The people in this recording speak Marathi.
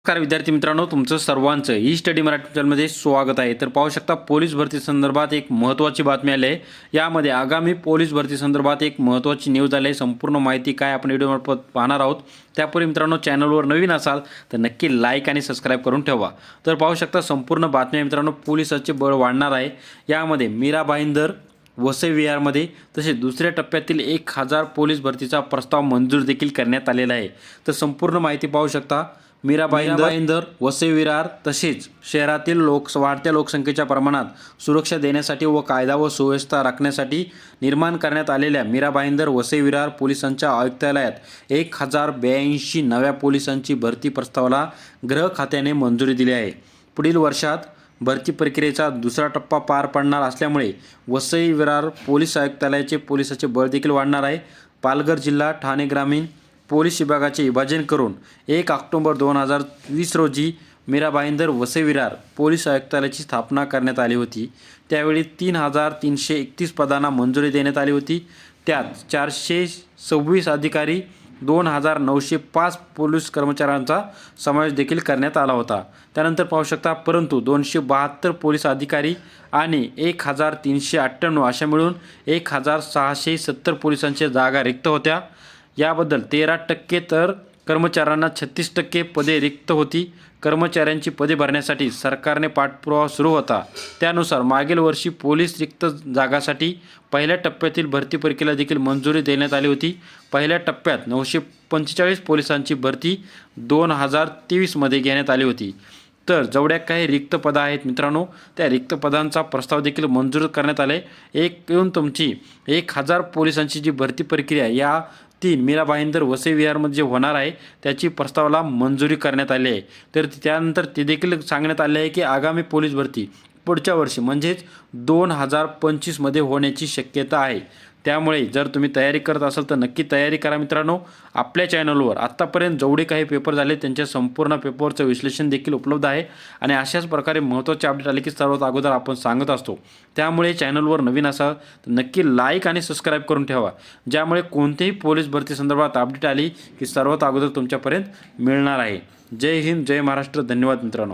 नमस्कार विद्यार्थी मित्रांनो, तुमचं सर्वांचं ई स्टडी मराठी चॅनलमध्ये स्वागत आहे। तर पाहू शकता पोलीस भरती संदर्भात एक महत्त्वाची बातमी आली आहे। यामध्ये आगामी पोलीस भरती संदर्भात एक महत्त्वाची न्यूज आली आहे। संपूर्ण माहिती काय आपण व्हिडिओमार्फत पाहणार आहोत। त्यापूर्वी मित्रांनो, चॅनलवर नवीन असाल तर नक्की लाईक आणि सबस्क्राईब करून ठेवा। तर पाहू शकता संपूर्ण बातमी मित्रांनो, पोलिसाचे बळ वाढणार आहे। यामध्ये मीरा भाईंदर वसई विहारमध्ये तसेच दुसऱ्या टप्प्यातील 1000 पोलीस भरतीचा प्रस्ताव मंजूर देखील करण्यात आलेला आहे। तर संपूर्ण माहिती पाहू शकता। मीरा भाईंदर वसई विरार तसेच शहरातील वाढत्या लोकसंख्येच्या प्रमाणात सुरक्षा देण्यासाठी व कायदा व सुव्यवस्था राखण्यासाठी निर्माण करण्यात आलेल्या मीरा भाईंदर वसई विरार पोलिसांच्या आयुक्तालयात 1082 नव्या पोलिसांची भरती प्रस्तावाला गृह खात्याने मंजुरी दिली आहे। पुढील वर्षात भरती प्रक्रियेचा दुसरा टप्पा पार पडणार असल्यामुळे वसई विरार पोलीस आयुक्तालयाचे पोलिसाचे बळ देखील वाढणार आहे। पालघर जिल्हा ठाणे ग्रामीण पोलीस विभागाचे विभाजन करून 1 ऑक्टोबर 2020 रोजी मीरा भाईंदर वसई विरार पोलीस आयुक्तालयाची स्थापना करण्यात आली होती। त्यावेळी 3331 पदांना मंजुरी देण्यात आली होती। त्यात 426 अधिकारी 2905 पोलीस कर्मचाऱ्यांचा समावेश देखील करण्यात आला होता। त्यानंतर पाहू शकता, परंतु 272 पोलीस अधिकारी आणि 1398 अशा मिळून 1670 पोलिसांच्या जागा रिक्त होत्या। याबद्दल 13% तर कर्मचाऱ्यांना 36% पदे रिक्त होती। कर्मचाऱ्यांची पदे भरण्यासाठी सरकारने पाठपुरावा सुरू होता। त्यानुसार मागील वर्षी पोलीस रिक्त जागासाठी पहिल्या टप्प्यातील भरती प्रक्रियेला देखील मंजुरी देण्यात आली होती। पहिल्या टप्प्यात 945 पोलिसांची भरती 2023 मध्ये घेण्यात आली होती। तर जेवढ्या काही रिक्त पदं आहेत मित्रांनो, त्या रिक्त पदांचा प्रस्ताव देखील मंजूर करण्यात आले। एकूण तुमची 1000 पोलिसांची जी भरती प्रक्रिया या 3 मीरा भाईंदर वसई विहारमध्ये जे होणार आहे त्याची प्रस्तावाला मंजुरी करण्यात आली आहे। तर त्यानंतर ते देखील सांगण्यात आले आहे की आगामी पोलीस भरती पुढच्या वर्षी म्हणजेच 2025 मध्ये होण्याची शक्यता आहे। त्यामुळे जर तुम्ही तयारी करत असाल तर नक्की तयारी करा मित्रांनो। आपल्या चॅनलवर आत्तापर्यंत जेवढे काही पेपर झाले त्यांच्या संपूर्ण पेपरचं विश्लेषण देखील उपलब्ध आहे आणि अशाच प्रकारे महत्त्वाचे अपडेट आले की सर्वात अगोदर आपण सांगत असतो। त्यामुळे चॅनलवर नवीन असाल तर नक्की लाईक आणि सबस्क्राईब करून ठेवा, ज्यामुळे कोणतेही पोलीस भरती संदर्भात अपडेट आली की सर्वात अगोदर तुमच्यापर्यंत मिळणार आहे। जय हिंद, जय महाराष्ट्र, धन्यवाद मित्रांनो।